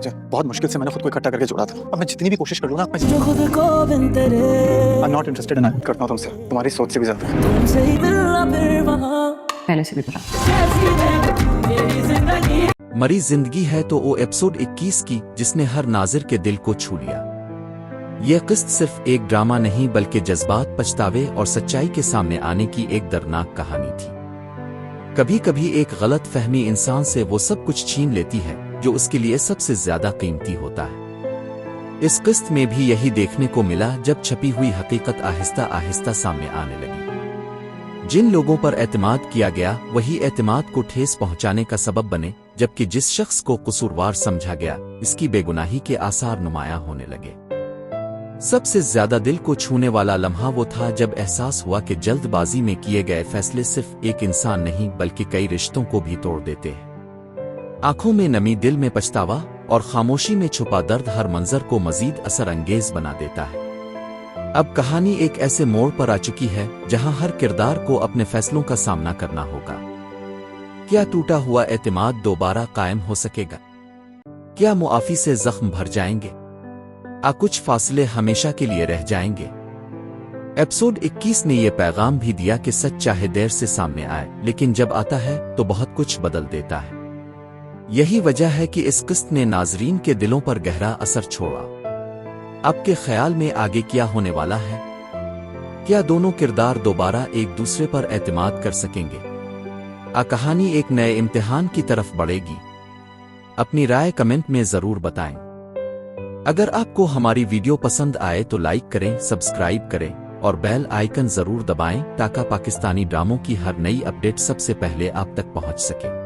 मुझे बहुत मुश्किल से मैंने खुद को इकट्ठा करके जोड़ा था। अब मैं जितनी भी कोशिश कर लूँ ना, मैं नॉट इंटरेस्टेड इन करता हूँ तुमसे, तुम्हारी सोच से भी ज्यादा। पहले से भी बुरा। मरी जिंदगी है तो वो एपिसोड 21 की जिसने हर नाज़िर के दिल को छू लिया। यह किस्त सिर्फ एक ड्रामा नहीं बल्कि जज्बात, पछतावे और सच्चाई के सामने आने की एक दर्दनाक कहानी थी। कभी कभी एक गलत फहमी इंसान से वो सब कुछ छीन लेती है जो उसके लिए सबसे ज्यादा कीमती होता है। इस किस्त में भी यही देखने को मिला जब छपी हुई हकीकत आहिस्ता आहिस्ता सामने आने लगी। जिन लोगों पर एतमाद किया गया वही एतमाद को ठेस पहुंचाने का सबब बने, जबकि जिस शख्स को कसूरवार समझा गया इसकी बेगुनाही के आसार नुमायां होने लगे। सबसे ज्यादा दिल को छूने वाला लम्हा वो था जब एहसास हुआ कि जल्दबाजी में किए गए फैसले सिर्फ एक इंसान नहीं बल्कि कई रिश्तों को भी तोड़ देते हैं। आंखों में नमी, दिल में पछतावा और खामोशी में छुपा दर्द हर मंजर को मजीद असर अंगेज बना देता है। अब कहानी एक ऐसे मोड़ पर आ चुकी है जहां हर किरदार को अपने फैसलों का सामना करना होगा। क्या टूटा हुआ एतमाद दोबारा कायम हो सकेगा? क्या मुआफी से जख्म भर जाएंगे? कुछ फासले हमेशा के लिए रह जाएंगे? एपिसोड 21 ने यह पैगाम भी दिया कि सच चाहे देर से सामने आए, लेकिन जब आता है तो बहुत कुछ बदल देता है। यही वजह है कि इस किस्त ने नाजरीन के दिलों पर गहरा असर छोड़ा। आपके ख्याल में आगे क्या होने वाला है? क्या दोनों किरदार दोबारा एक दूसरे पर एतमाद कर सकेंगे? कहानी एक नए इम्तिहान की तरफ बढ़ेगी? अपनी राय कमेंट में जरूर बताएं। अगर आपको हमारी वीडियो पसंद आए तो लाइक करें, सब्सक्राइब करें और बेल आइकन जरूर दबाएं ताकि पाकिस्तानी ड्रामों की हर नई अपडेट सबसे पहले आप तक पहुंच सके।